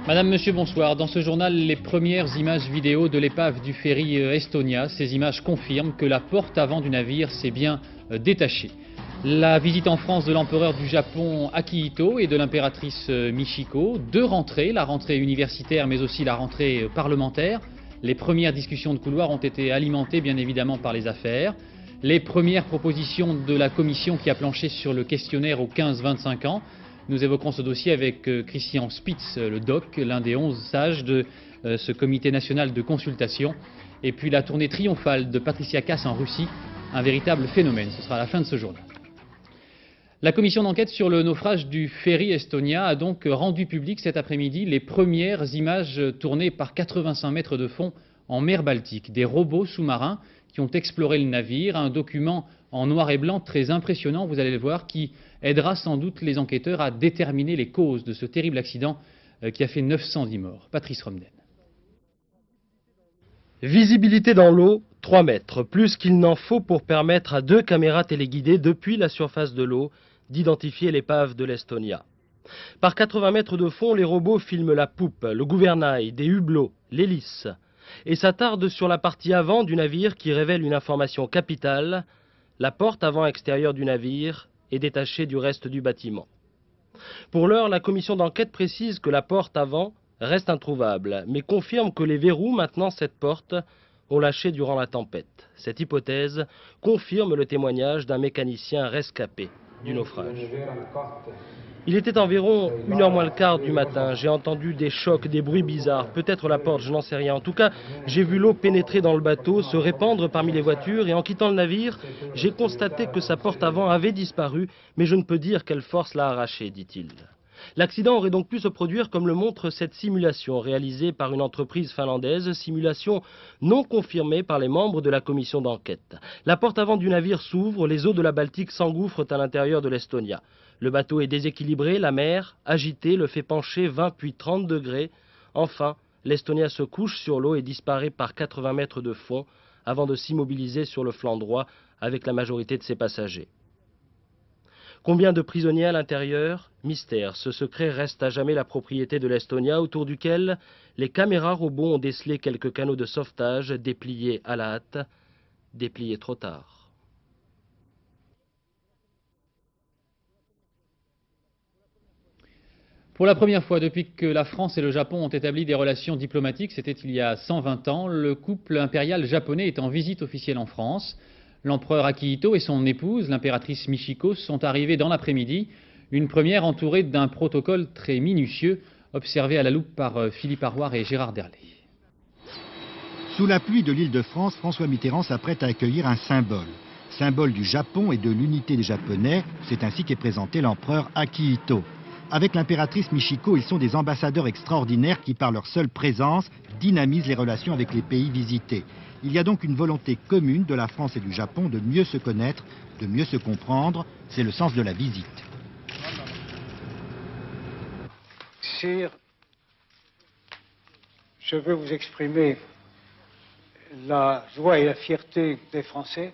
Madame, Monsieur, bonsoir. Dans ce journal, les premières images vidéo de l'épave du ferry Estonia. Ces images confirment que la porte avant du navire s'est bien détachée. La visite en France de l'empereur du Japon Akihito et de l'impératrice Michiko. Deux rentrées, la rentrée universitaire mais aussi la rentrée parlementaire. Les premières discussions de couloir ont été alimentées bien évidemment par les affaires. Les premières propositions de la commission qui a planché sur le questionnaire aux 15-25 ans. Nous évoquerons ce dossier avec Christian Spitz, le doc, l'un des 11 sages de ce comité national de consultation. Et puis la tournée triomphale de Patricia Cass en Russie, un véritable phénomène. Ce sera à la fin de ce journal. La commission d'enquête sur le naufrage du ferry Estonia a donc rendu public cet après-midi les premières images tournées par 85 mètres de fond en mer Baltique. Des robots sous-marins qui ont exploré le navire, un document en noir et blanc très impressionnant, vous allez le voir, qui aidera sans doute les enquêteurs à déterminer les causes de ce terrible accident qui a fait 910 morts. Patrice Romden. Visibilité dans l'eau, 3 mètres, plus qu'il n'en faut pour permettre à 2 caméras téléguidées depuis la surface de l'eau d'identifier l'épave de l'Estonia. Par 80 mètres de fond, les robots filment la poupe, le gouvernail, des hublots, l'hélice, et s'attardent sur la partie avant du navire qui révèle une information capitale. La porte avant extérieure du navire est détachée du reste du bâtiment. Pour l'heure, la commission d'enquête précise que la porte avant reste introuvable, mais confirme que les verrous maintenant cette porte ont lâché durant la tempête. Cette hypothèse confirme le témoignage d'un mécanicien rescapé du naufrage. Il était environ 1h moins le quart du matin. J'ai entendu des chocs, des bruits bizarres. Peut-être la porte, je n'en sais rien. En tout cas, j'ai vu l'eau pénétrer dans le bateau, se répandre parmi les voitures. Et en quittant le navire, j'ai constaté que sa porte avant avait disparu. Mais je ne peux dire quelle force l'a arrachée, dit-il. L'accident aurait donc pu se produire comme le montre cette simulation réalisée par une entreprise finlandaise, simulation non confirmée par les membres de la commission d'enquête. La porte avant du navire s'ouvre, les eaux de la Baltique s'engouffrent à l'intérieur de l'Estonia. Le bateau est déséquilibré, la mer, agitée, le fait pencher 20 puis 30 degrés. Enfin, l'Estonia se couche sur l'eau et disparaît par 80 mètres de fond avant de s'immobiliser sur le flanc droit avec la majorité de ses passagers. Combien de prisonniers à l'intérieur? Mystère. Ce secret reste à jamais la propriété de l'Estonia, autour duquel les caméras robots ont décelé quelques canaux de sauvetage dépliés à la hâte, dépliés trop tard. Pour la première fois depuis que la France et le Japon ont établi des relations diplomatiques, c'était il y a 120 ans, le couple impérial japonais est en visite officielle en France. L'empereur Akihito et son épouse, l'impératrice Michiko, sont arrivés dans l'après-midi, une première entourée d'un protocole très minutieux, observé à la loupe par Philippe Arroir et Gérard Derlet. Sous la pluie de l'Île-de-France, François Mitterrand s'apprête à accueillir un symbole. Symbole du Japon et de l'unité des Japonais, c'est ainsi qu'est présenté l'empereur Akihito. Avec l'impératrice Michiko, ils sont des ambassadeurs extraordinaires qui, par leur seule présence, dynamisent les relations avec les pays visités. Il y a donc une volonté commune de la France et du Japon de mieux se connaître, de mieux se comprendre. C'est le sens de la visite. Sire, je veux vous exprimer la joie et la fierté des Français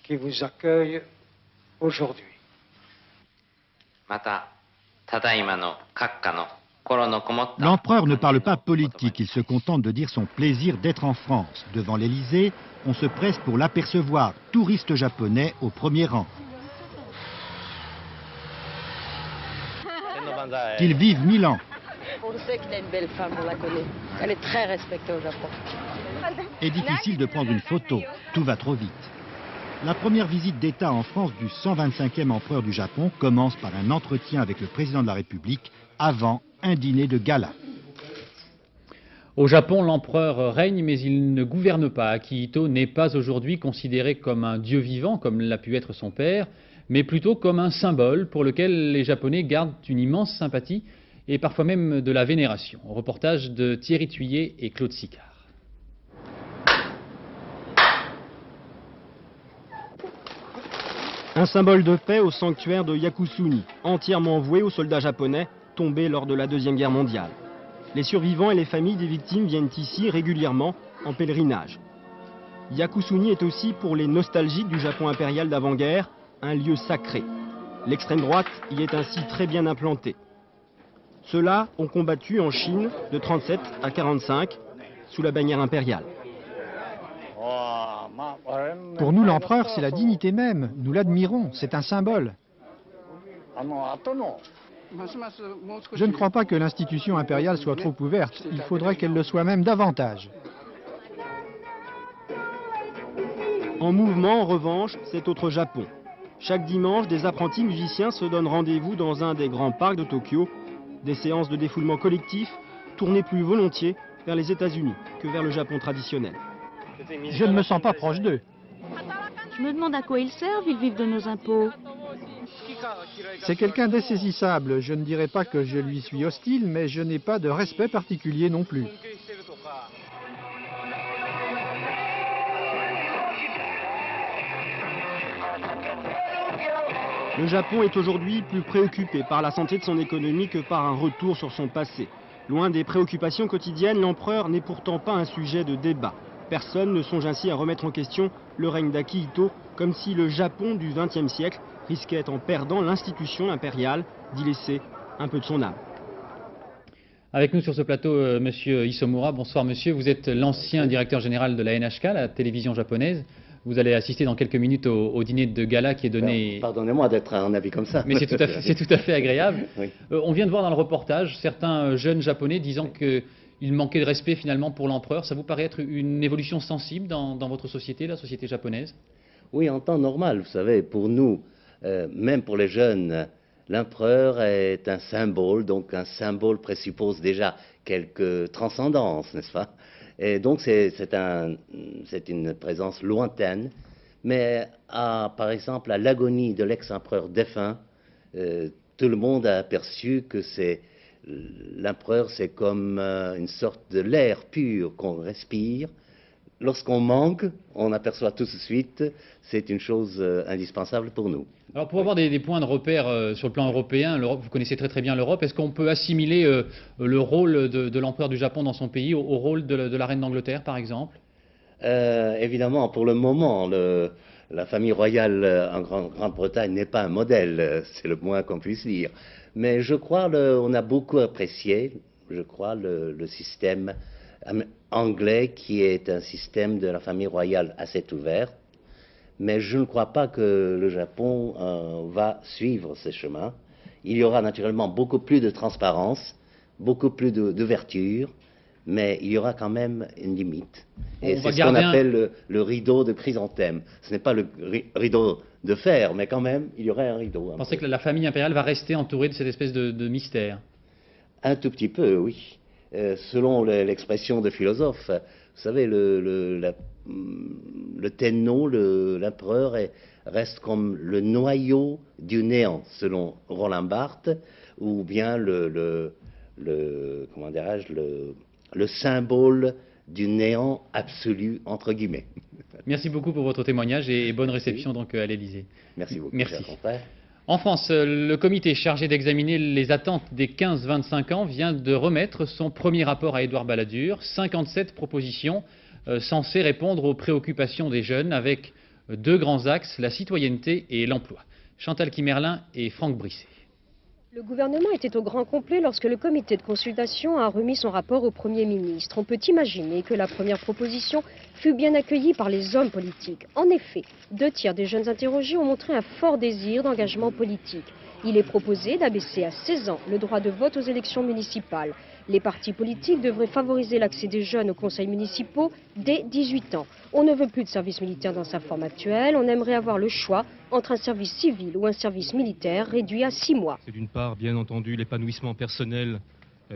qui vous accueillent aujourd'hui. L'empereur ne parle pas politique, il se contente de dire son plaisir d'être en France. Devant l'Élysée, on se presse pour l'apercevoir, touriste japonais au premier rang. Qu'il vive 1000 ans. On sait que t'es une belle femme, on la connaît. Elle est très respectée au Japon. Est difficile de prendre une photo, tout va trop vite. La première visite d'État en France du 125e empereur du Japon commence par un entretien avec le président de la République avant un dîner de gala. Au Japon, l'empereur règne, mais il ne gouverne pas. Akihito n'est pas aujourd'hui considéré comme un dieu vivant, comme l'a pu être son père, mais plutôt comme un symbole pour lequel les Japonais gardent une immense sympathie et parfois même de la vénération. Reportage de Thierry Thuillet et Claude Sicard. Un symbole de paix au sanctuaire de Yakusuni, entièrement voué aux soldats japonais tombés lors de la Deuxième Guerre mondiale. Les survivants et les familles des victimes viennent ici régulièrement en pèlerinage. Yakusuni est aussi pour les nostalgiques du Japon impérial d'avant-guerre un lieu sacré. L'extrême droite y est ainsi très bien implantée. Ceux-là ont combattu en Chine de 37 à 45 sous la bannière impériale. Pour nous, l'empereur, c'est la dignité même. Nous l'admirons, c'est un symbole. Je ne crois pas que l'institution impériale soit trop ouverte. Il faudrait qu'elle le soit même davantage. En mouvement, en revanche, c'est autre Japon. Chaque dimanche, des apprentis musiciens se donnent rendez-vous dans un des grands parcs de Tokyo. Des séances de défoulement collectif tournées plus volontiers vers les États-Unis que vers le Japon traditionnel. Je ne me sens pas proche d'eux. Je me demande à quoi ils servent, ils vivent de nos impôts. C'est quelqu'un d'insaisissable. Je ne dirais pas que je lui suis hostile, mais je n'ai pas de respect particulier non plus. Le Japon est aujourd'hui plus préoccupé par la santé de son économie que par un retour sur son passé. Loin des préoccupations quotidiennes, l'empereur n'est pourtant pas un sujet de débat. Personne ne songe ainsi à remettre en question le règne d'Akihito, comme si le Japon du XXe siècle risquait, en perdant l'institution impériale, d'y laisser un peu de son âme. Avec nous sur ce plateau, monsieur Isomura. Bonsoir monsieur, vous êtes l'ancien directeur général de la NHK, la télévision japonaise. Vous allez assister dans quelques minutes au dîner de gala qui est donné... Pardonnez-moi d'être un avis comme ça. Mais c'est tout à fait agréable. Oui. On vient de voir dans le reportage certains jeunes japonais disant qu'il manquait de respect finalement pour l'empereur. Ça vous paraît être une évolution sensible dans votre société, la société japonaise? Oui, en temps normal, vous savez, pour nous, même pour les jeunes, l'empereur est un symbole, donc un symbole présuppose déjà quelques transcendances, n'est-ce pas? Et donc c'est une présence lointaine, mais par exemple à l'agonie de l'ex-empereur défunt, tout le monde a aperçu que l'empereur c'est comme une sorte de l'air pur qu'on respire. Lorsqu'on manque, on aperçoit tout de suite, c'est une chose indispensable pour nous. Alors pour avoir des points de repère sur le plan européen, vous connaissez très bien l'Europe, est-ce qu'on peut assimiler le rôle de l'empereur du Japon dans son pays au rôle de la reine d'Angleterre par exemple? Évidemment, pour le moment, la famille royale en Grande-Bretagne n'est pas un modèle, c'est le moins qu'on puisse dire. Mais je crois on a beaucoup apprécié, je crois, le système anglais qui est un système de la famille royale assez ouvert. Mais je ne crois pas que le Japon va suivre ce chemin. Il y aura naturellement beaucoup plus de transparence, beaucoup plus d'ouverture, mais il y aura quand même une limite. Et c'est ce qu'on appelle le rideau de chrysanthème. Ce n'est pas le rideau de fer, mais quand même, il y aurait un rideau. Vous pensez que la famille impériale va rester entourée de cette espèce de mystère? Un tout petit peu, oui. Selon l'expression de philosophe, vous savez, le tenno, l'empereur, reste comme le noyau du néant, selon Roland Barthes, ou bien comment dirais-je, le symbole du néant absolu, entre guillemets. Merci beaucoup pour votre témoignage et bonne réception donc à l'Élysée. Merci beaucoup. Merci. En France, le comité chargé d'examiner les attentes des 15-25 ans vient de remettre son premier rapport à Édouard Balladur. 57 propositions censées répondre aux préoccupations des jeunes avec deux grands axes, la citoyenneté et l'emploi. Chantal Quimerlin et Franck Brisset. Le gouvernement était au grand complet lorsque le comité de consultation a remis son rapport au Premier ministre. On peut imaginer que la première proposition fut bien accueillie par les hommes politiques. En effet, 2/3 des jeunes interrogés ont montré un fort désir d'engagement politique. Il est proposé d'abaisser à 16 ans le droit de vote aux élections municipales. Les partis politiques devraient favoriser l'accès des jeunes aux conseils municipaux dès 18 ans. On ne veut plus de service militaire dans sa forme actuelle. On aimerait avoir le choix entre un service civil ou un service militaire réduit à 6 mois. C'est d'une part, bien entendu, l'épanouissement personnel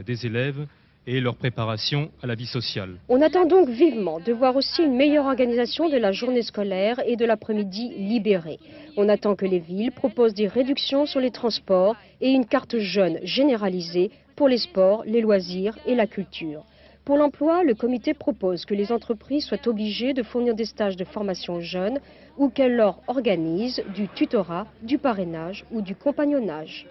des élèves et leur préparation à la vie sociale. On attend donc vivement de voir aussi une meilleure organisation de la journée scolaire et de l'après-midi libéré. On attend que les villes proposent des réductions sur les transports et une carte jeune généralisée pour les sports, les loisirs et la culture. Pour l'emploi, le comité propose que les entreprises soient obligées de fournir des stages de formation aux jeunes ou qu'elles leur organisent du tutorat, du parrainage ou du compagnonnage.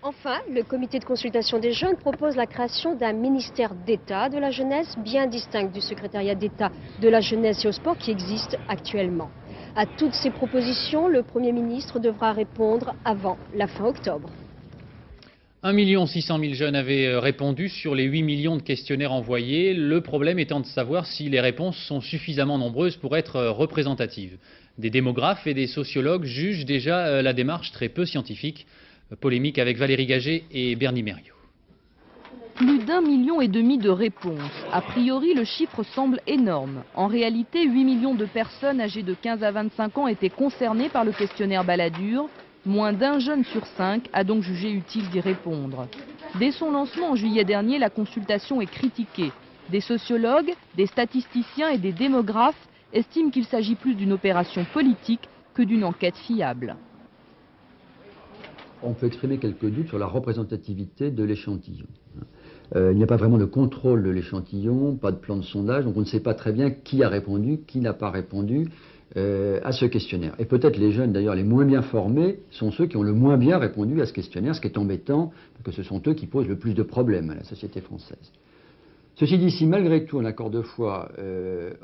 Enfin, le comité de consultation des jeunes propose la création d'un ministère d'État de la jeunesse bien distinct du secrétariat d'État de la jeunesse et au sport qui existe actuellement. À toutes ces propositions, le Premier ministre devra répondre avant la fin octobre. 1 600 000 jeunes avaient répondu sur les 8 millions de questionnaires envoyés, le problème étant de savoir si les réponses sont suffisamment nombreuses pour être représentatives. Des démographes et des sociologues jugent déjà la démarche très peu scientifique. Polémique avec Valérie Gagé et Bernie Mériot. Plus d'1,5 million de réponses. A priori, le chiffre semble énorme. En réalité, 8 millions de personnes âgées de 15 à 25 ans étaient concernées par le questionnaire Balladur. Moins d'1 jeune sur 5 a donc jugé utile d'y répondre. Dès son lancement en juillet dernier, la consultation est critiquée. Des sociologues, des statisticiens et des démographes estiment qu'il s'agit plus d'une opération politique que d'une enquête fiable. On peut exprimer quelques doutes sur la représentativité de l'échantillon. Il n'y a pas vraiment de contrôle de l'échantillon, pas de plan de sondage, donc on ne sait pas très bien qui a répondu, qui n'a pas répondu à ce questionnaire. Et peut-être les jeunes, d'ailleurs, les moins bien formés, sont ceux qui ont le moins bien répondu à ce questionnaire, ce qui est embêtant, parce que ce sont eux qui posent le plus de problèmes à la société française. Ceci dit, si malgré tout on accorde foi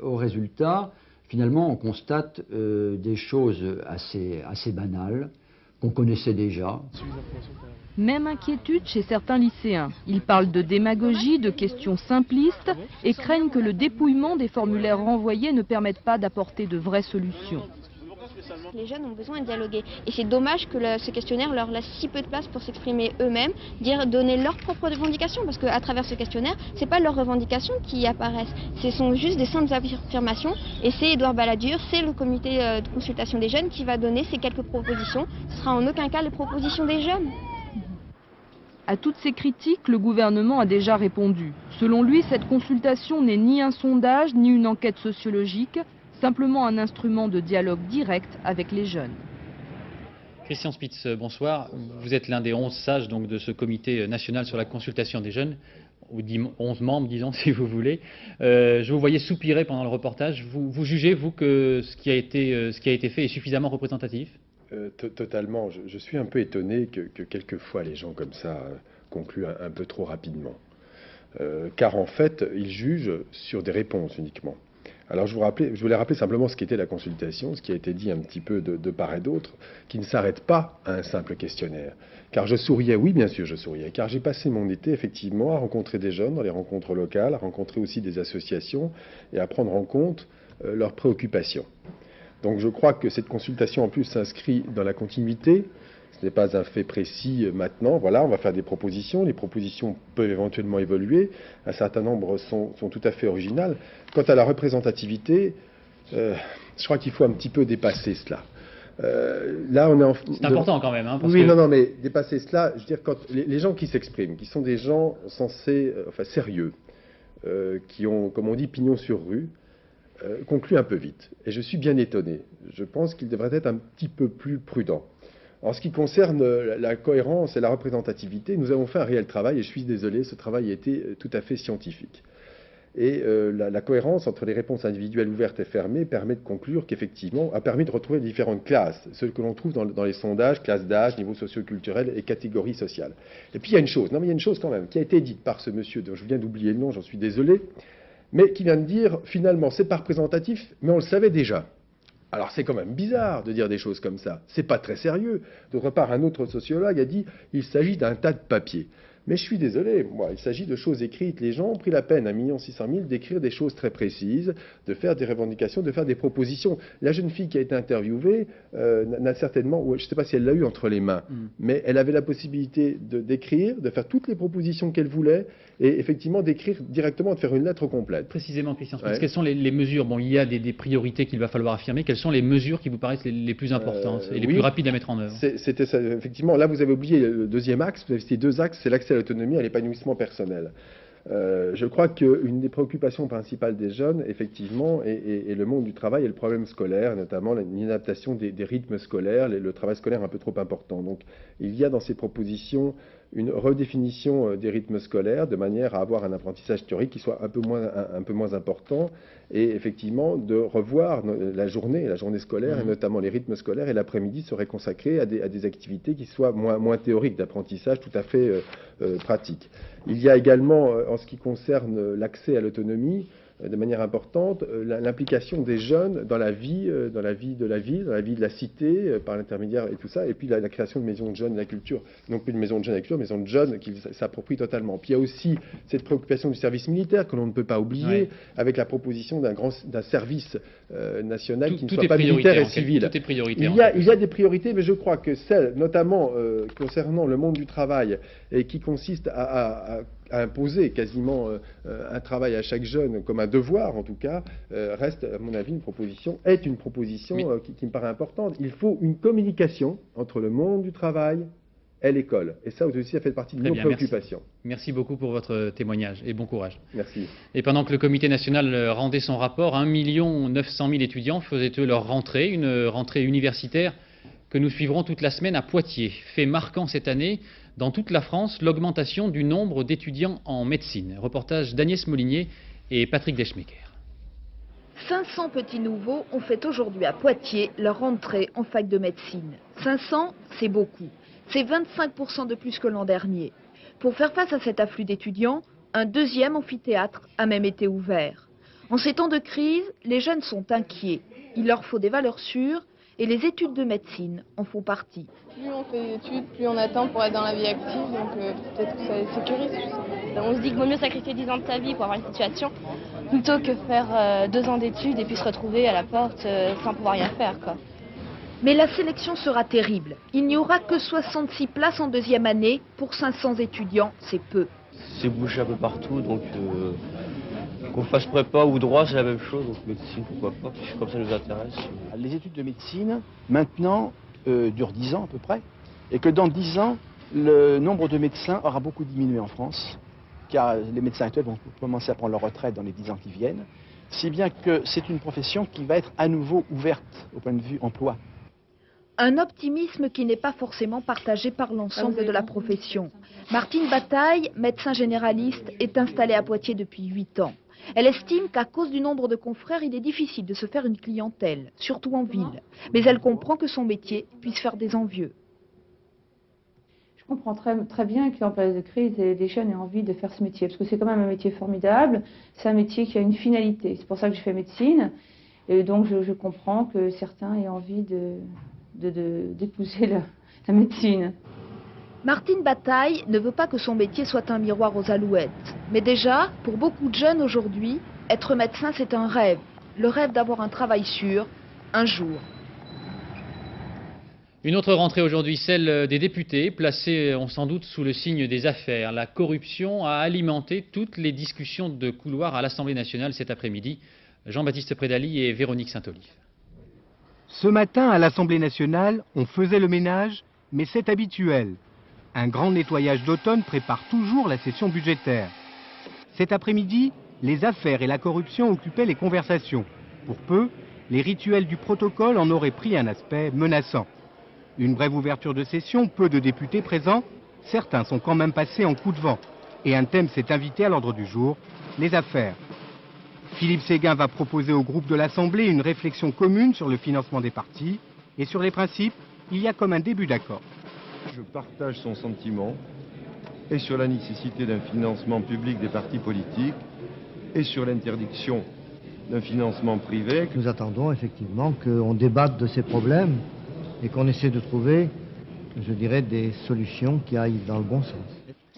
aux résultats, finalement on constate des choses assez banales, qu'on connaissait déjà. Même inquiétude chez certains lycéens. Ils parlent de démagogie, de questions simplistes et craignent que le dépouillement des formulaires renvoyés ne permette pas d'apporter de vraies solutions. Les jeunes ont besoin de dialoguer et c'est dommage que ce questionnaire leur laisse si peu de place pour s'exprimer eux-mêmes, donner leurs propres revendications, parce qu'à travers ce questionnaire, ce n'est pas leurs revendications qui apparaissent, ce sont juste des simples affirmations et c'est Édouard Balladur, c'est le comité de consultation des jeunes qui va donner ces quelques propositions, ce ne sera en aucun cas les propositions des jeunes. À toutes ces critiques, le gouvernement a déjà répondu. Selon lui, cette consultation n'est ni un sondage ni une enquête sociologique, simplement un instrument de dialogue direct avec les jeunes. Christian Spitz, bonsoir. Vous êtes l'un des 11 sages donc, de ce comité national sur la consultation des jeunes, ou 11 membres, disons, si vous voulez. Je vous voyais soupirer pendant le reportage. Vous jugez, vous, que ce qui a été fait est suffisamment représentatif ? Totalement. Je suis un peu étonné que quelquefois les gens comme ça concluent un peu trop rapidement. Car en fait, ils jugent sur des réponses uniquement. Alors je voulais rappeler simplement ce qu'était la consultation, ce qui a été dit un petit peu de part et d'autre, qui ne s'arrête pas à un simple questionnaire. Car je souriais, oui bien sûr je souriais, car j'ai passé mon été effectivement à rencontrer des jeunes dans les rencontres locales, à rencontrer aussi des associations et à prendre en compte leurs préoccupations. Donc je crois que cette consultation en plus s'inscrit dans la continuité. Ce n'est pas un fait précis maintenant. Voilà, on va faire des propositions. Les propositions peuvent éventuellement évoluer. Un certain nombre sont tout à fait originales. Quant à la représentativité, je crois qu'il faut un petit peu dépasser cela. Là, on est c'est important quand même. Hein, parce oui, que... non, mais dépasser cela, je veux dire, quand les gens qui s'expriment, qui sont des gens censés, sérieux, qui ont, comme on dit, pignon sur rue, concluent un peu vite. Et je suis bien étonné. Je pense qu'ils devraient être un petit peu plus prudents. En ce qui concerne la cohérence et la représentativité, nous avons fait un réel travail, et je suis désolé, ce travail a été tout à fait scientifique. Et la cohérence entre les réponses individuelles ouvertes et fermées permet de conclure qu'effectivement, a permis de retrouver les différentes classes, celles que l'on trouve dans les sondages, classes d'âge, niveau socio-culturel et catégories sociales. Et puis il y a une chose, quand même, qui a été dite par ce monsieur, dont je viens d'oublier le nom, j'en suis désolé, mais qui vient de dire, finalement, c'est pas représentatif, mais on le savait déjà. Alors c'est quand même bizarre de dire des choses comme ça, c'est pas très sérieux. D'autre part, un autre sociologue a dit, il s'agit d'un tas de papier. Mais je suis désolé, moi, il s'agit de choses écrites. Les gens ont pris la peine, 1 600 000, d'écrire des choses très précises, de faire des revendications, de faire des propositions. La jeune fille qui a été interviewée n'a certainement, je ne sais pas si elle l'a eu entre les mains, mais elle avait la possibilité d'écrire, de faire toutes les propositions qu'elle voulait, et effectivement d'écrire directement, de faire une lettre complète. Précisément, Christian Spitz, quelles sont les mesures? Bon, il y a des priorités qu'il va falloir affirmer. Quelles sont les mesures qui vous paraissent les plus importantes et les plus rapides à mettre en œuvre? C'était ça, effectivement. Là, vous avez oublié le deuxième axe. Vous avez cité 2 axes, c'est l'accès à l'autonomie et à l'épanouissement personnel. Je crois qu'une des préoccupations principales des jeunes, effectivement, est le monde du travail et le problème scolaire, notamment l'inadaptation des rythmes scolaires, le travail scolaire un peu trop important. Donc, il y a dans ces propositions une redéfinition des rythmes scolaires de manière à avoir un apprentissage théorique qui soit un peu moins important et effectivement de revoir la journée scolaire et notamment les rythmes scolaires et l'après-midi seraient consacrés à des activités qui soient moins théoriques, d'apprentissage tout à fait pratiques. Il y a également, en ce qui concerne l'accès à l'autonomie, de manière importante l'implication des jeunes dans la vie de la ville, dans la vie de la cité, par l'intermédiaire et tout ça, et puis la création de maisons de jeunes de la culture, non plus de maisons de jeunes de la culture, maisons de jeunes qui s'approprient totalement. Puis il y a aussi cette préoccupation du service militaire que l'on ne peut pas oublier, avec la proposition d'un service national qui ne soit pas militaire et civil. Tout est prioritaire. Il y a des priorités, mais je crois que celles, notamment concernant le monde du travail, et qui consiste à imposer quasiment un travail à chaque jeune comme un devoir en tout cas, reste à mon avis une proposition qui me paraît importante. Il faut une communication entre le monde du travail et l'école. Et ça aussi, ça fait partie de nos préoccupations. Merci beaucoup pour votre témoignage et bon courage. Merci. Et pendant que le comité national rendait son rapport, 1 900 000 étudiants faisaient eux leur rentrée, une rentrée universitaire que nous suivrons toute la semaine à Poitiers. Fait marquant cette année, dans toute la France, l'augmentation du nombre d'étudiants en médecine. Reportage d'Agnès Molinier et Patrick Deschmecker. 500 petits nouveaux ont fait aujourd'hui à Poitiers leur rentrée en fac de médecine. 500, c'est beaucoup. C'est 25% de plus que l'an dernier. Pour faire face à cet afflux d'étudiants, un deuxième amphithéâtre a même été ouvert. En ces temps de crise, les jeunes sont inquiets. Il leur faut des valeurs sûres et les études de médecine en font partie. Plus on fait d'études, plus on attend pour être dans la vie active, donc peut-être que ça sécurise. On se dit qu'il vaut mieux sacrifier 10 ans de sa vie pour avoir une situation, plutôt que faire 2 ans d'études et puis se retrouver à la porte sans pouvoir rien faire, quoi. Mais la sélection sera terrible. Il n'y aura que 66 places en deuxième année pour 500 étudiants, c'est peu. C'est bouché un peu partout, donc qu'on fasse prépa ou droit, c'est la même chose, donc médecine, pourquoi pas, puisque comme ça nous intéresse. Les études de médecine, maintenant, durent 10 ans à peu près, et que dans 10 ans, le nombre de médecins aura beaucoup diminué en France, car les médecins actuels vont commencer à prendre leur retraite dans les 10 ans qui viennent, si bien que c'est une profession qui va être à nouveau ouverte au point de vue emploi. Un optimisme qui n'est pas forcément partagé par l'ensemble de la profession. Martine Bataille, médecin généraliste, est installée à Poitiers depuis 8 ans. Elle estime qu'à cause du nombre de confrères, il est difficile de se faire une clientèle, surtout en ville. Mais elle comprend que son métier puisse faire des envieux. Je comprends très bien qu'en période de crise, les jeunes aient envie de faire ce métier, parce que c'est quand même un métier formidable, c'est un métier qui a une finalité. C'est pour ça que je fais médecine, et donc je comprends que certains aient envie d'épouser la médecine. Martine Bataille ne veut pas que son métier soit un miroir aux alouettes. Mais déjà, pour beaucoup de jeunes aujourd'hui, être médecin c'est un rêve. Le rêve d'avoir un travail sûr, un jour. Une autre rentrée aujourd'hui, celle des députés, placés sans doute sous le signe des affaires. La corruption a alimenté toutes les discussions de couloir à l'Assemblée nationale cet après-midi. Jean-Baptiste Prédali et Véronique Saint-Olive. Ce matin, à l'Assemblée nationale, on faisait le ménage, mais c'est habituel. Un grand nettoyage d'automne prépare toujours la session budgétaire. Cet après-midi, les affaires et la corruption occupaient les conversations. Pour peu, les rituels du protocole en auraient pris un aspect menaçant. Une brève ouverture de session, peu de députés présents, certains sont quand même passés en coup de vent. Et un thème s'est invité à l'ordre du jour, les affaires. Philippe Séguin va proposer au groupe de l'Assemblée une réflexion commune sur le financement des partis. Et sur les principes, il y a comme un début d'accord. Je partage son sentiment et sur la nécessité d'un financement public des partis politiques et sur l'interdiction d'un financement privé. Nous attendons effectivement qu'on débatte de ces problèmes et qu'on essaie de trouver, je dirais, des solutions qui aillent dans le bon sens.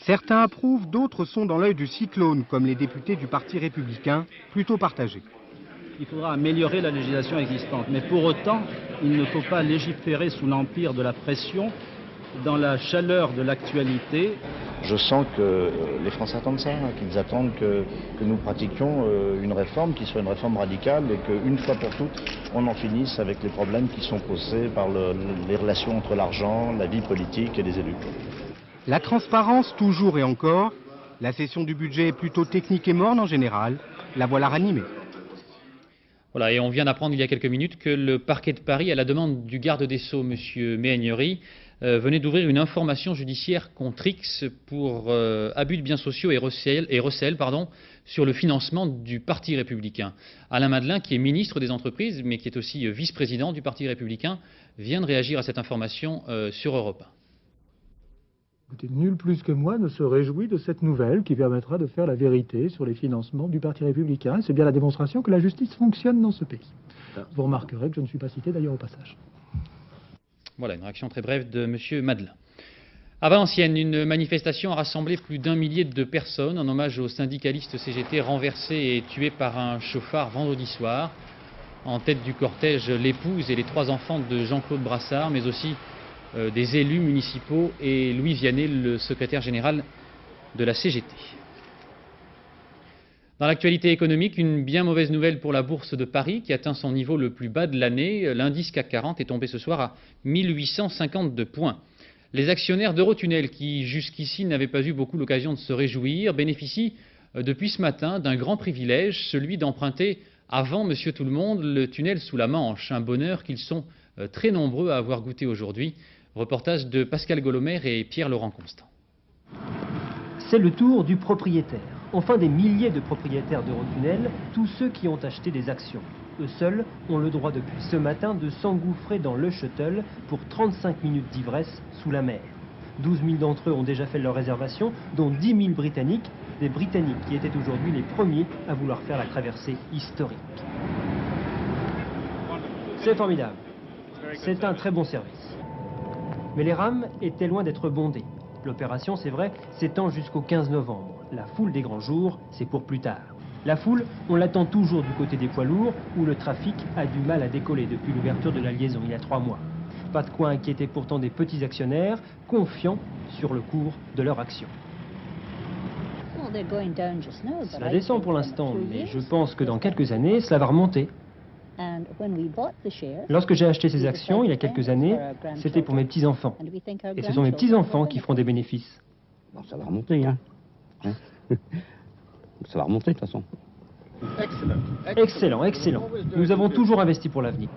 Certains approuvent, d'autres sont dans l'œil du cyclone, comme les députés du Parti républicain, plutôt partagés. Il faudra améliorer la législation existante, mais pour autant, il ne faut pas légiférer sous l'empire de la pression, dans la chaleur de l'actualité. Je sens que les Français attendent ça, qu'ils attendent que nous pratiquions une réforme qui soit une réforme radicale et qu'une fois pour toutes, on en finisse avec les problèmes qui sont posés par les relations entre l'argent, la vie politique et les élus. La transparence, toujours et encore. La session du budget est plutôt technique et morne en général. La voilà ranimée. Voilà, et on vient d'apprendre il y a quelques minutes que le parquet de Paris, à la demande du garde des Sceaux, M. Méhaignerie, venait d'ouvrir une information judiciaire contre X pour abus de biens sociaux et recel sur le financement du Parti républicain. Alain Madelin, qui est ministre des Entreprises, mais qui est aussi vice-président du Parti républicain, vient de réagir à cette information sur Europe 1. Écoutez, nul plus que moi ne se réjouit de cette nouvelle qui permettra de faire la vérité sur les financements du Parti républicain. C'est bien la démonstration que la justice fonctionne dans ce pays. Vous remarquerez que je ne suis pas cité d'ailleurs au passage. Voilà, une réaction très brève de M. Madelin. À Valenciennes, une manifestation a rassemblé plus d'1 millier de personnes en hommage au syndicaliste CGT renversé et tué par un chauffard vendredi soir. En tête du cortège, l'épouse et les 3 enfants de Jean-Claude Brassard, mais aussi des élus municipaux et Louis Vianney, le secrétaire général de la CGT. Dans l'actualité économique, une bien mauvaise nouvelle pour la bourse de Paris qui atteint son niveau le plus bas de l'année. L'indice CAC 40 est tombé ce soir à 1852 points. Les actionnaires d'Eurotunnel, qui jusqu'ici n'avaient pas eu beaucoup l'occasion de se réjouir, bénéficient depuis ce matin d'un grand privilège, celui d'emprunter avant Monsieur Tout-le-Monde le tunnel sous la Manche, un bonheur qu'ils sont très nombreux à avoir goûté aujourd'hui. Reportage de Pascal Golomer et Pierre-Laurent Constant. C'est le tour du propriétaire. Enfin, des milliers de propriétaires d'Eurotunnel, tous ceux qui ont acheté des actions. Eux seuls ont le droit depuis ce matin de s'engouffrer dans le shuttle pour 35 minutes d'ivresse sous la mer. 12 000 d'entre eux ont déjà fait leur réservation, dont 10 000 Britanniques, des Britanniques qui étaient aujourd'hui les premiers à vouloir faire la traversée historique. C'est formidable. C'est un très bon service. Mais les rames étaient loin d'être bondées. L'opération, c'est vrai, s'étend jusqu'au 15 novembre. La foule des grands jours, c'est pour plus tard. La foule, on l'attend toujours du côté des poids lourds, où le trafic a du mal à décoller depuis l'ouverture de la liaison il y a 3 mois. Pas de quoi inquiéter pourtant des petits actionnaires, confiants sur le cours de leur action. Cela descend pour l'instant, mais je pense que dans quelques années, cela va remonter. Lorsque j'ai acheté ces actions, il y a quelques années, c'était pour mes petits-enfants. Et ce sont mes petits-enfants qui feront des bénéfices. Bon, ça va remonter, hein. Ça va remonter, de toute façon. Excellent, excellent. Nous avons toujours investi pour l'avenir.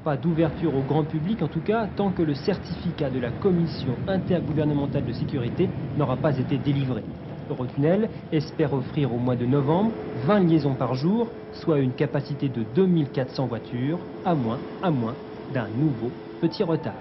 Pas d'ouverture au grand public, en tout cas, tant que le certificat de la Commission intergouvernementale de sécurité n'aura pas été délivré. Eurotunnel espère offrir au mois de novembre 20 liaisons par jour, soit une capacité de 2400 voitures, à moins d'un nouveau petit retard.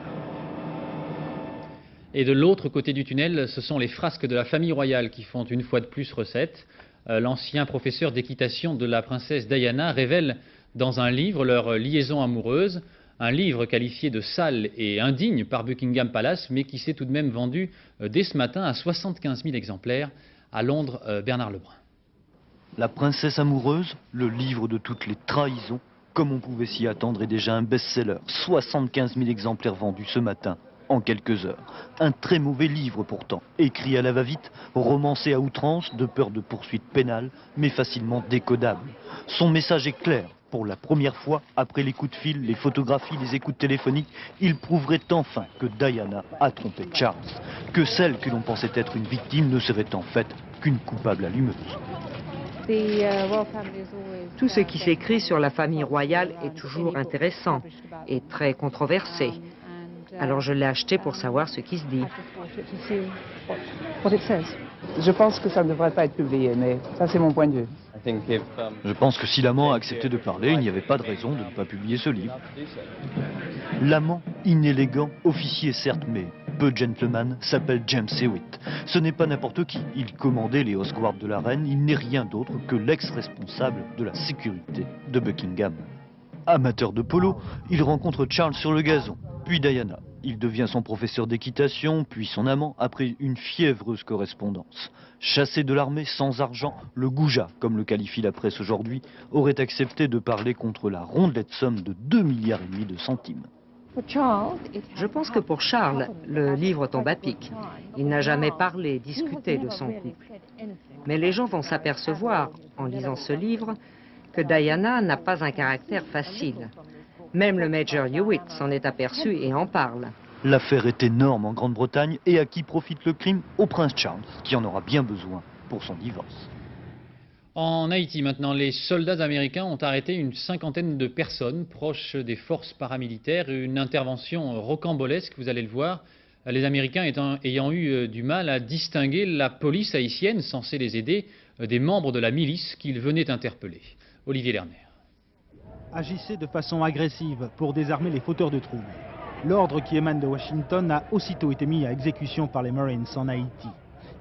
Et de l'autre côté du tunnel, ce sont les frasques de la famille royale qui font une fois de plus recette. L'ancien professeur d'équitation de la princesse Diana révèle dans un livre leur liaison amoureuse, un livre qualifié de sale et indigne par Buckingham Palace, mais qui s'est tout de même vendu dès ce matin à 75 000 exemplaires à Londres. Bernard Lebrun. La princesse amoureuse, le livre de toutes les trahisons, comme on pouvait s'y attendre, est déjà un best-seller. 75 000 exemplaires vendus ce matin, en quelques heures. Un très mauvais livre pourtant, écrit à la va-vite, romancé à outrance, de peur de poursuites pénales, mais facilement décodable. Son message est clair. Pour la première fois, après les coups de fil, les photographies, les écoutes téléphoniques, il prouverait enfin que Diana a trompé Charles. Que celle que l'on pensait être une victime ne serait en fait qu'une coupable allumeuse. Tout ce qui s'écrit sur la famille royale est toujours intéressant et très controversé. Alors je l'ai acheté pour savoir ce qui se dit. Je pense que ça ne devrait pas être publié, mais ça c'est mon point de vue. Je pense que si l'amant a accepté de parler, il n'y avait pas de raison de ne pas publier ce livre. L'amant, inélégant, officier certes, mais peu gentleman, s'appelle James Hewitt. Ce n'est pas n'importe qui. Il commandait les Horse Guards de la reine. Il n'est rien d'autre que l'ex-responsable de la sécurité de Buckingham. Amateur de polo, il rencontre Charles sur le gazon, puis Diana. Il devient son professeur d'équitation, puis son amant, après une fiévreuse correspondance. Chassé de l'armée, sans argent, le goujat, comme le qualifie la presse aujourd'hui, aurait accepté de parler contre la rondelette somme de 2,5 milliards de centimes. Je pense que pour Charles, le livre tombe à pic. Il n'a jamais parlé, discuté de son couple. Mais les gens vont s'apercevoir, en lisant ce livre, que Diana n'a pas un caractère facile. Même le Major Hewitt s'en est aperçu et en parle. L'affaire est énorme en Grande-Bretagne et à qui profite le crime? Au prince Charles, qui en aura bien besoin pour son divorce. En Haïti maintenant, les soldats américains ont arrêté une 50aine de personnes proches des forces paramilitaires. Une intervention rocambolesque, vous allez le voir. Les Américains ayant eu du mal à distinguer la police haïtienne censée les aider des membres de la milice qu'ils venaient interpeller. Olivier Lerner. Agissait de façon agressive pour désarmer les fauteurs de troubles. L'ordre qui émane de Washington a aussitôt été mis à exécution par les Marines en Haïti.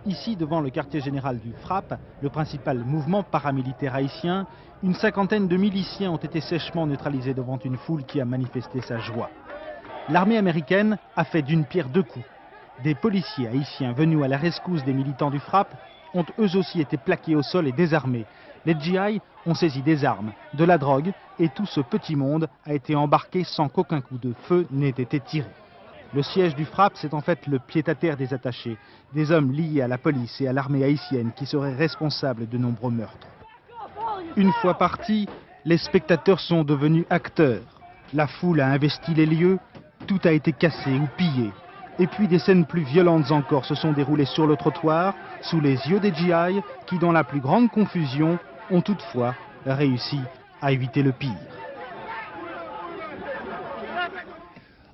Ici, devant le quartier général du FRAP, le principal mouvement paramilitaire haïtien, une cinquantaine de miliciens ont été sèchement neutralisés devant une foule qui a manifesté sa joie. L'armée américaine a fait d'une pierre deux coups. Des policiers haïtiens venus à la rescousse des militants du FRAP ont eux aussi été plaqués au sol et désarmés. Les GI ont saisi des armes, de la drogue, et tout ce petit monde a été embarqué sans qu'aucun coup de feu n'ait été tiré. Le siège du FRAP, c'est en fait le pied-à-terre des attachés, des hommes liés à la police et à l'armée haïtienne qui seraient responsables de nombreux meurtres. Une fois partis, les spectateurs sont devenus acteurs. La foule a investi les lieux, tout a été cassé ou pillé. Et puis des scènes plus violentes encore se sont déroulées sur le trottoir, sous les yeux des GI, qui dans la plus grande confusion ont toutefois réussi à éviter le pire.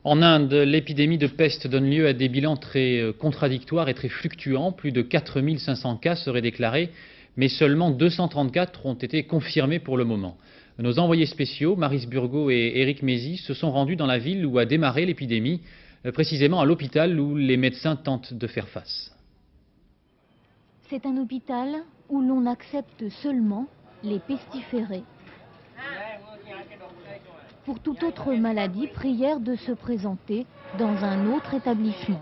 En Inde, l'épidémie de peste donne lieu à des bilans très contradictoires et très fluctuants. Plus de 4500 cas seraient déclarés, mais seulement 234 ont été confirmés pour le moment. Nos envoyés spéciaux, Maryse Burgot et Éric Mézy, se sont rendus dans la ville où a démarré l'épidémie, précisément à l'hôpital où les médecins tentent de faire face. C'est un hôpital où l'on accepte seulement les pestiférés. Pour toute autre maladie, prière de se présenter dans un autre établissement.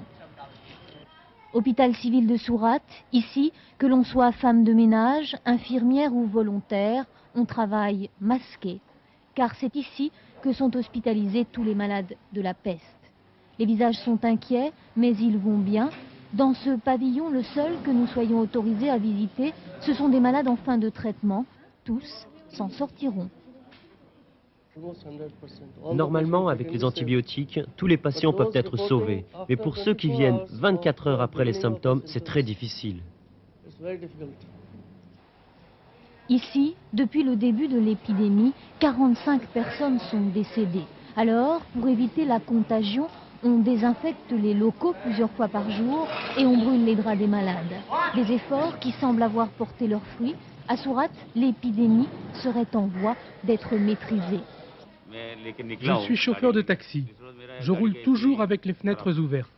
Hôpital civil de Sourate, ici, que l'on soit femme de ménage, infirmière ou volontaire, on travaille masqué, car c'est ici que sont hospitalisés tous les malades de la peste. Les visages sont inquiets, mais ils vont bien. Dans ce pavillon, le seul que nous soyons autorisés à visiter, ce sont des malades en fin de traitement. Tous s'en sortiront. Normalement, avec les antibiotiques, tous les patients peuvent être sauvés. Mais pour ceux qui viennent 24 heures après les symptômes, c'est très difficile. Ici, depuis le début de l'épidémie, 45 personnes sont décédées. Alors, pour éviter la contagion, on désinfecte les locaux plusieurs fois par jour et on brûle les draps des malades. Des efforts qui semblent avoir porté leurs fruits. À Sourate, l'épidémie serait en voie d'être maîtrisée. Je suis chauffeur de taxi. Je roule toujours avec les fenêtres ouvertes.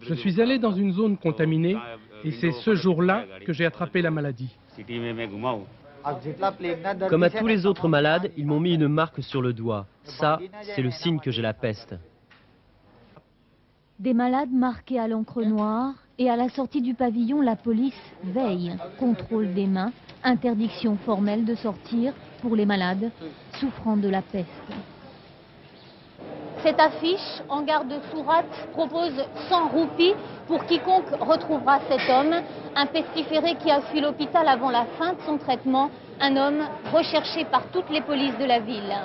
Je suis allé dans une zone contaminée et c'est ce jour-là que j'ai attrapé la maladie. Comme à tous les autres malades, ils m'ont mis une marque sur le doigt. Ça, c'est le signe que j'ai la peste. Des malades marqués à l'encre noire et à la sortie du pavillon, la police veille, contrôle des mains, interdiction formelle de sortir pour les malades souffrant de la peste. Cette affiche en gare de Sourate propose 100 roupies pour quiconque retrouvera cet homme, un pestiféré qui a fui l'hôpital avant la fin de son traitement, un homme recherché par toutes les polices de la ville.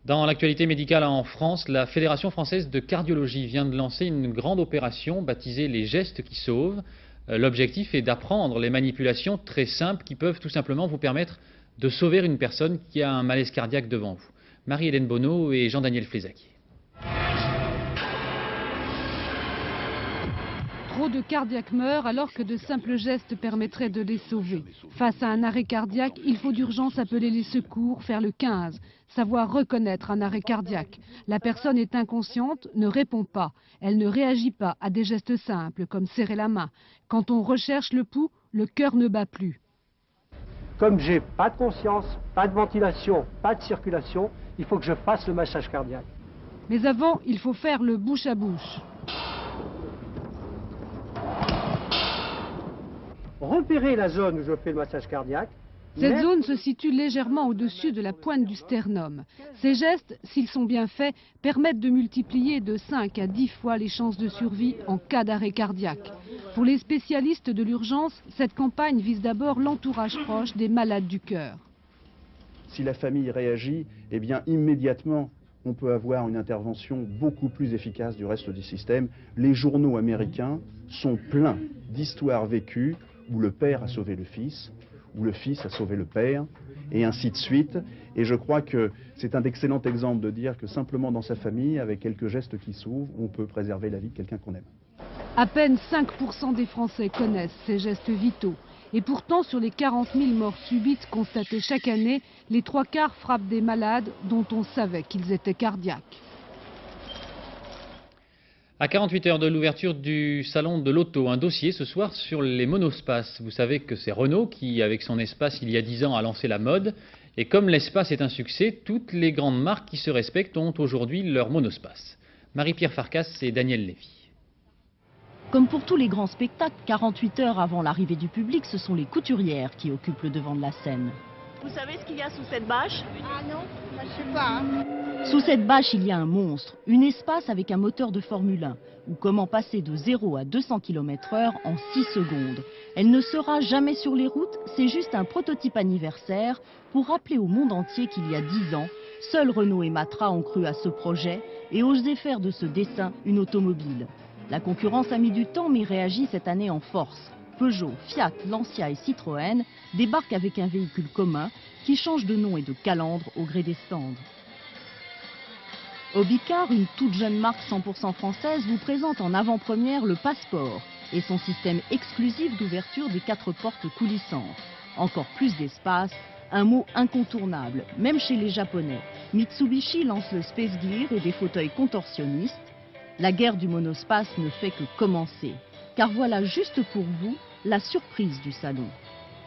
Dans l'actualité médicale en France, la Fédération française de cardiologie vient de lancer une grande opération baptisée les gestes qui sauvent. L'objectif est d'apprendre les manipulations très simples qui peuvent tout simplement vous permettre de sauver une personne qui a un malaise cardiaque devant vous. Marie-Hélène Bonneau et Jean-Daniel Flézaquier. Trop de cardiaques meurent alors que de simples gestes permettraient de les sauver. Face à un arrêt cardiaque, il faut d'urgence appeler les secours, faire le 15, savoir reconnaître un arrêt cardiaque. La personne est inconsciente, ne répond pas. Elle ne réagit pas à des gestes simples comme serrer la main. Quand on recherche le pouls, le cœur ne bat plus. Comme j'ai pas de conscience, pas de ventilation, pas de circulation, il faut que je fasse le massage cardiaque. Mais avant, il faut faire le bouche à bouche. Repérer la zone où je fais le massage cardiaque. Cette zone se situe légèrement au-dessus de la pointe du sternum. Ces gestes, s'ils sont bien faits, permettent de multiplier de 5 à 10 fois les chances de survie en cas d'arrêt cardiaque. Pour les spécialistes de l'urgence, cette campagne vise d'abord l'entourage proche des malades du cœur. Si la famille réagit, eh bien immédiatement, on peut avoir une intervention beaucoup plus efficace du reste du système. Les journaux américains sont pleins d'histoires vécues où le père a sauvé le fils, où le fils a sauvé le père, et ainsi de suite. Et je crois que c'est un excellent exemple de dire que simplement dans sa famille, avec quelques gestes qui s'ouvrent, on peut préserver la vie de quelqu'un qu'on aime. À peine 5% des Français connaissent ces gestes vitaux. Et pourtant, sur les 40 000 morts subites constatées chaque année, les 3/4 frappent des malades dont on savait qu'ils étaient cardiaques. À 48 heures de l'ouverture du salon de l'auto, un dossier ce soir sur les monospaces. Vous savez que c'est Renault qui, avec son espace il y a 10 ans, a lancé la mode. Et comme l'espace est un succès, toutes les grandes marques qui se respectent ont aujourd'hui leur monospace. Marie-Pierre Farkas et Daniel Lévy. Comme pour tous les grands spectacles, 48 heures avant l'arrivée du public, ce sont les couturières qui occupent le devant de la scène. Vous savez ce qu'il y a sous cette bâche? Ah non, je ne sais pas. Sous cette bâche, il y a un monstre, une espace avec un moteur de Formule 1, ou comment passer de 0 à 200 km/h en 6 secondes. Elle ne sera jamais sur les routes, c'est juste un prototype anniversaire pour rappeler au monde entier qu'il y a 10 ans, seuls Renault et Matra ont cru à ce projet et osé faire de ce dessin une automobile. La concurrence a mis du temps mais réagit cette année en force. Peugeot, Fiat, Lancia et Citroën débarquent avec un véhicule commun qui change de nom et de calandre au gré des stands. Obicar, une toute jeune marque 100% française, vous présente en avant-première le Passport et son système exclusif d'ouverture des 4 portes coulissantes. Encore plus d'espace, un mot incontournable, même chez les Japonais. Mitsubishi lance le Space Gear et des fauteuils contorsionnistes. La guerre du monospace ne fait que commencer. Car voilà juste pour vous la surprise du salon.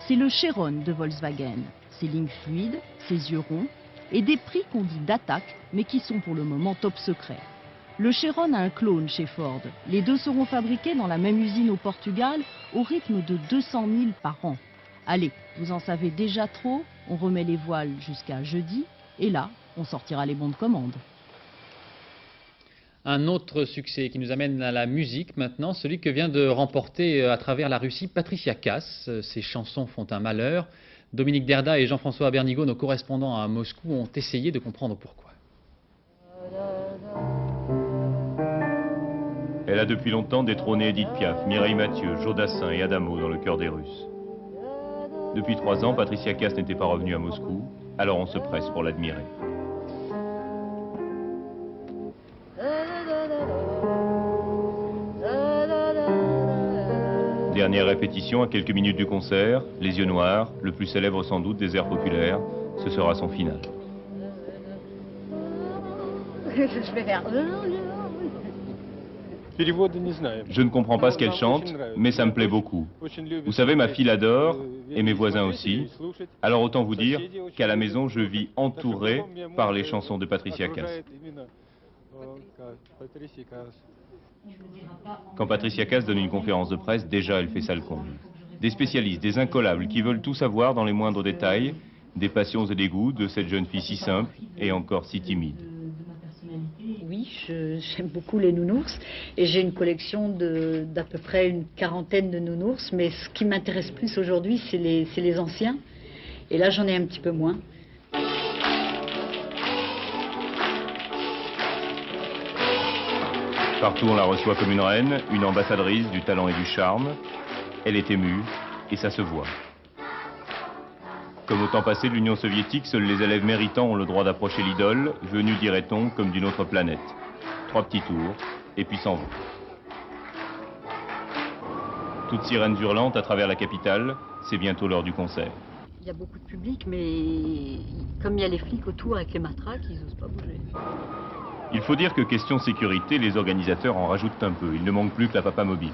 C'est le Chiron de Volkswagen. Ses lignes fluides, ses yeux ronds et des prix qu'on dit d'attaque mais qui sont pour le moment top secret. Le Chiron a un clone chez Ford. Les deux seront fabriqués dans la même usine au Portugal au rythme de 200 000 par an. Allez, vous en savez déjà trop, on remet les voiles jusqu'à jeudi et là, on sortira les bons de commande. Un autre succès qui nous amène à la musique maintenant, celui que vient de remporter à travers la Russie Patricia Kaas. Ses chansons font un malheur. Dominique Derda et Jean-François Bernigaud, nos correspondants à Moscou, ont essayé de comprendre pourquoi. Elle a depuis longtemps détrôné Edith Piaf, Mireille Mathieu, Jodassin et Adamo dans le cœur des Russes. Depuis 3 ans, Patricia Kaas n'était pas revenue à Moscou, alors on se presse pour l'admirer. Dernière répétition à quelques minutes du concert, Les yeux noirs, le plus célèbre sans doute des airs populaires, ce sera son final. Je vais faire... Je ne comprends pas ce qu'elle chante, mais ça me plaît beaucoup. Vous savez, ma fille l'adore, et mes voisins aussi. Alors autant vous dire qu'à la maison, je vis entouré par les chansons de Patricia Kaas. Quand Patricia Kaas donne une conférence de presse, déjà elle fait ça le comble. Des spécialistes, des incollables qui veulent tout savoir dans les moindres détails, des passions et des goûts de cette jeune fille si simple et encore si timide. Oui, j'aime beaucoup les nounours et j'ai une collection d'à peu près une quarantaine de nounours, mais ce qui m'intéresse plus aujourd'hui, c'est les anciens. Et là, j'en ai un petit peu moins. Partout, on la reçoit comme une reine, une ambassadrice du talent et du charme. Elle est émue, et ça se voit. Comme au temps passé de l'Union soviétique, seuls les élèves méritants ont le droit d'approcher l'idole, venue, dirait-on, comme d'une autre planète. 3 petits tours, et puis s'en vont. Toutes sirènes hurlantes à travers la capitale, c'est bientôt l'heure du concert. Il y a beaucoup de public, mais comme il y a les flics autour avec les matraques, ils n'osent pas bouger. Il faut dire que question sécurité, les organisateurs en rajoutent un peu. Il ne manque plus que la papa mobile.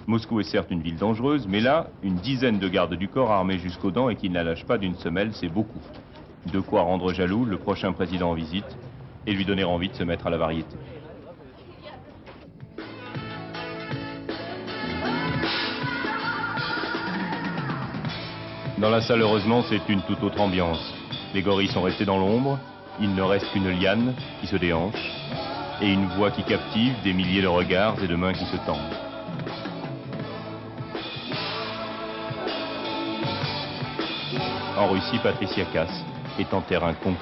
Moscou est certes une ville dangereuse, mais là, une dizaine de gardes du corps armés jusqu'aux dents et qui ne la lâchent pas d'une semelle, c'est beaucoup. De quoi rendre jaloux le prochain président en visite et lui donner envie de se mettre à la variété. Dans la salle, heureusement, c'est une toute autre ambiance. Les gorilles sont restés dans l'ombre, il ne reste qu'une liane qui se déhanche et une voix qui captive des milliers de regards et de mains qui se tendent. En Russie, Patricia Kaas est en terrain conquis.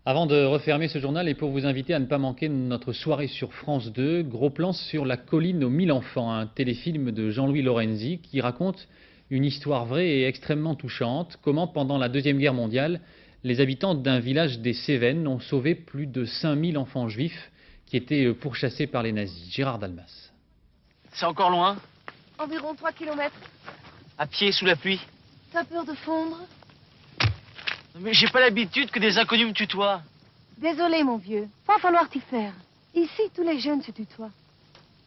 Avant de refermer ce journal et pour vous inviter à ne pas manquer notre soirée sur France 2, gros plan sur La colline aux 1000 enfants, un téléfilm de Jean-Louis Lorenzi qui raconte une histoire vraie et extrêmement touchante, comment pendant la Deuxième Guerre mondiale, les habitants d'un village des Cévennes ont sauvé plus de 5000 enfants juifs qui étaient pourchassés par les nazis. Gérard Dalmas. C'est encore loin? Environ 3 km. À pied sous la pluie? T'as peur de fondre? Mais j'ai pas l'habitude que des inconnus me tutoient. Désolé, mon vieux. Va falloir t'y faire. Ici, tous les jeunes se tutoient.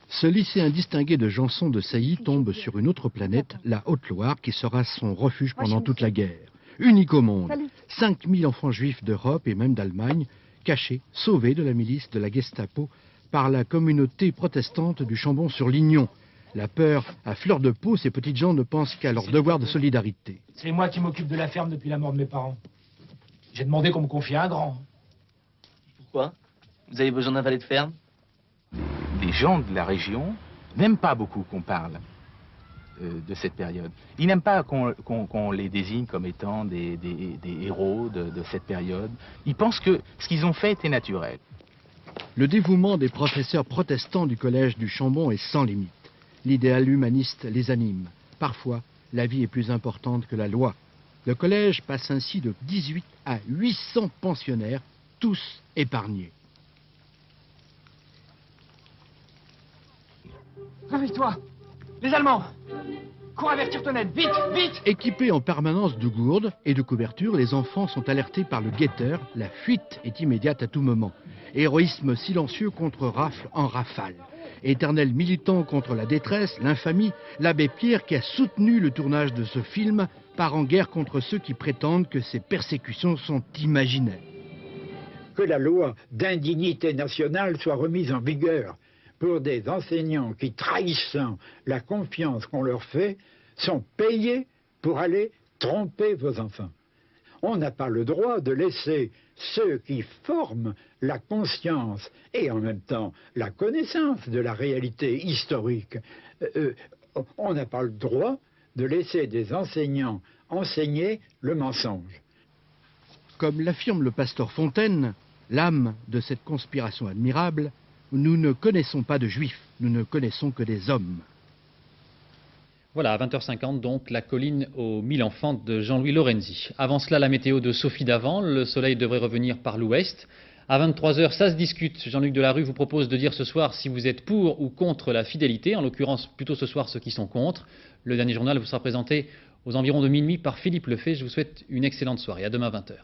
Ce lycéen distingué de Janson de Sailly tombe sur une autre planète, la Haute-Loire, qui sera son refuge pendant toute la guerre. Unique au monde, 5000 enfants juifs d'Europe et même d'Allemagne, cachés, sauvés de la milice de la Gestapo par la communauté protestante du Chambon-sur-Lignon. La peur à fleur de peau, ces petites gens ne pensent qu'à leur devoir de solidarité. C'est moi qui m'occupe de la ferme depuis la mort de mes parents. J'ai demandé qu'on me confie à un grand. Pourquoi? Vous avez besoin d'un valet de ferme? Les gens de la région n'aiment pas beaucoup qu'on parle de cette période. Ils n'aiment pas qu'on les désigne comme étant des héros de cette période. Ils pensent que ce qu'ils ont fait était naturel. Le dévouement des professeurs protestants du collège du Chambon est sans limite. L'idéal humaniste les anime. Parfois, la vie est plus importante que la loi. Le collège passe ainsi de 18 à 800 pensionnaires, tous épargnés. Réveille-toi! Les Allemands! Cours avertir ton aide! Vite! Vite! Équipés en permanence de gourdes et de couvertures, les enfants sont alertés par le guetteur. La fuite est immédiate à tout moment. Héroïsme silencieux contre rafle en rafale. Éternel militant contre la détresse, l'infamie, l'abbé Pierre, qui a soutenu le tournage de ce film, part en guerre contre ceux qui prétendent que ces persécutions sont imaginaires. Que la loi d'indignité nationale soit remise en vigueur pour des enseignants qui, trahissant la confiance qu'on leur fait, sont payés pour aller tromper vos enfants. On n'a pas le droit de laisser ceux qui forment la conscience et en même temps la connaissance de la réalité historique. On n'a pas le droit de laisser des enseignants enseigner le mensonge. Comme l'affirme le pasteur Fontaine, l'âme de cette conspiration admirable, nous ne connaissons pas de juifs, nous ne connaissons que des hommes. Voilà, à 20h50, donc, la colline aux 1000 enfants de Jean-Louis Lorenzi. Avant cela, la météo de Sophie Davant. Le soleil devrait revenir par l'ouest. À 23h, ça se discute. Jean-Luc Delarue vous propose de dire ce soir si vous êtes pour ou contre la fidélité. En l'occurrence, plutôt ce soir, ceux qui sont contre. Le dernier journal vous sera présenté aux environs de minuit par Philippe Lefebvre. Je vous souhaite une excellente soirée. À demain 20h.